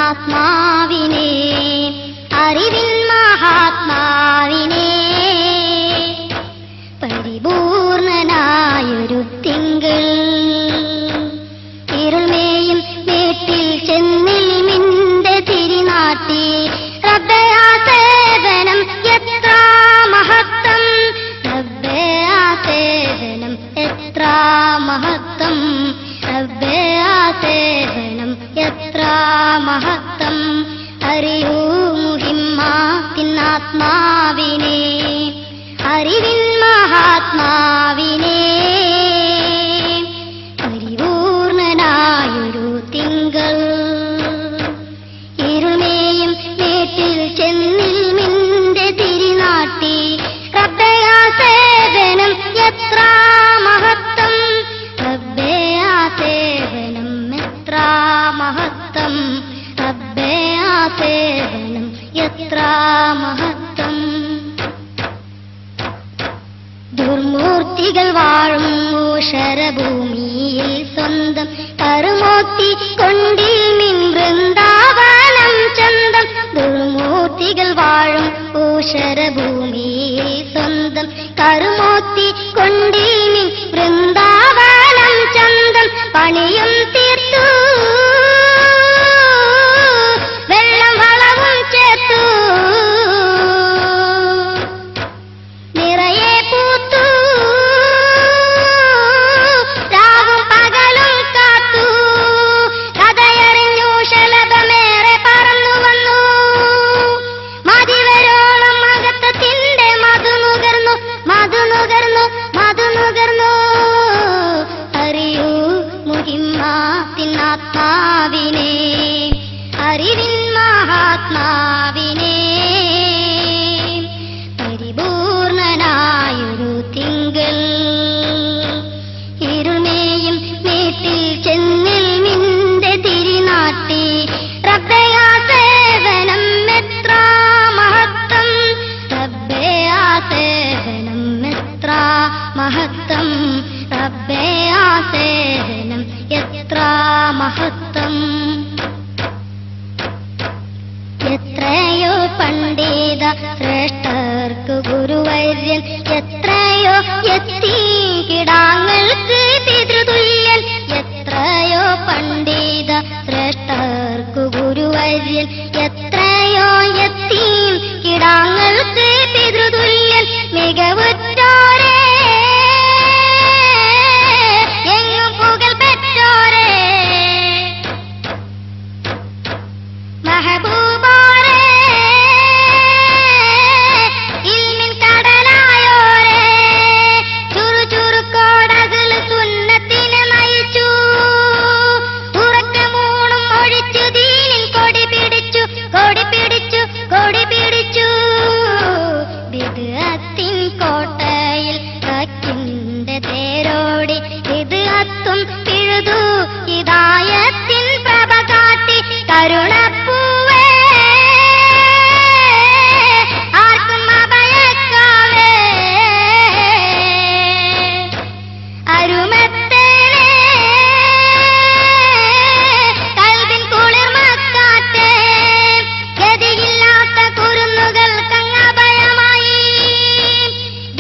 തിന്നാത്മാവിനെ, അറിവിൻ മഹാത്മാവിനെ. പരിപൂർണനായൊരു തിങ്കൾ ഇരുൾമേയും വീട്ടിൽ ചെന്നിൽ മിന്റെ തിരിനാട്ടി. റബ്ബേ ആ സേവനം എത്ര മഹത്വം, റബ്ബേ ആ സേവനം എത്ര മഹത്വം, റബ്ബേ ആ സേവനം എത്ര മഹത്വം. അറിയൂ മുഹിമ്മ തിന്നാത്മാവിനെ, അറിവിൻ മഹാത്മാവിനെ. പരിപൂർണനായൊരു തിങ്കൾ ഇരുൾമേയും വീട്ടിൽ ചെന്നിൽ മിന്റെ തിരിനാട്ടി. റബ്ബേ ആ സേവനം എത്ര മഹത്വം, റബ്ബേ ആ സേവനം എത്ര മഹത്വം, റബ്ബേ ആ സേവനം എത്ര മഹത്വം. ദുർമൂർത്തികൾ വാഴും ഊഷരഭൂമിയിൽ സ്വന്തം കരുമോത്തി കൊണ്ടിൽ നിൻ വൃന്ദാവനം ചന്തം. ദുർമൂർത്തികൾ വാഴും ഊഷരഭൂമിയിൽ സ്വന്തം കരുമോത്തി കൊണ്ടിൽ നിൻ വൃന്ദാവനം ചന്തം. പണിയും തീർത്തു വെള്ളം വളവും ചേർത്തു, നിറയെ പൂത്തു രാവും പകലും കാത്തു. കഥയറിഞ്ഞു ശലഭമേറെ പറന്നു വന്നു, മതിവരോളം മഹത്വത്തിന്റെ മധു നുകർന്നു, മധു നുകർന്നു, മധു നുകർന്നു. അറിയൂ മുഹിമ്മ തിന്നാത്മാവിനെ, അറിവിൻ മഹാത്മാവിനെ. പരിപൂർണനായൊരു തിങ്കൾ ഇരുൾമേയും വീട്ടിൽ ചെന്നിൽ മിന്റെ തിരിനാട്ടി. റബ്ബേ ആ സേവനം എത്ര മഹത്വം, റബ്ബേ ആ സേവനം എത്ര മഹത്വം, റബ്ബേ ആ സേവനം എത്ര മഹത്വം. എത്രയോ പണ്ഡിത ശ്രേഷ്ഠർക്ക് ഗുരുവര്യൻ, എത്രയോ യത്തീം കിടാങ്ങൾക്ക് പിതൃതുല്യൻ. എത്രയോ പണ്ഡിത ശ്രേഷ്ഠർക്ക് ഗുരുവര്യൻ, എത്രയോ യത്തീം കിടാങ്ങൾക്ക് പിതൃതുല്യൻ. മികവുറ്റോരേ എങ്ങും പുകൽ പെറ്റോരേ, മഹബൂബോരേ ഇൽമിൻ കടലായോരേ. ചുറുചുറുക്കോടകൾ സുന്നത്തിനെ നയിച്ചു, ഉറക്കമൂണും ഒഴിച്ചു ദീനിൻ കൊടി പിടിച്ചു, കൊടി പിടിച്ചു, കൊടി പിടിച്ചു. ബിദ്അത്തിൻ കോട്ടയിൽ ഹക്കിന്റെ തേരോടി, ബിദ്അത്തും പിഴുതു ഹിദായത്തിൻ പ്രഭ കാട്ടി. കരുണപ്പൂവേ ആർക്കും അഭയക്കാവേ, അരുമത്തേനെ കൽബിൻ കുളിർമക്കാറ്റേ. ഗതിയില്ലാത്ത കുരുന്നുകൾക്കങ്ങഭയമായി,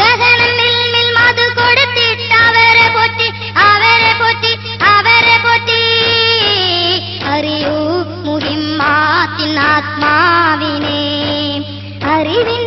ഗഹനം ഇൽമിൽ മധു കൊടുത്തിട്ട് അവരെ പൊറ്റി, അവരെ പൊറ്റി, അവരെ പൊറ്റി. അറിയൂ മുഹിമ്മ തിന്നാത്മാവിനെ, അറിവിൻ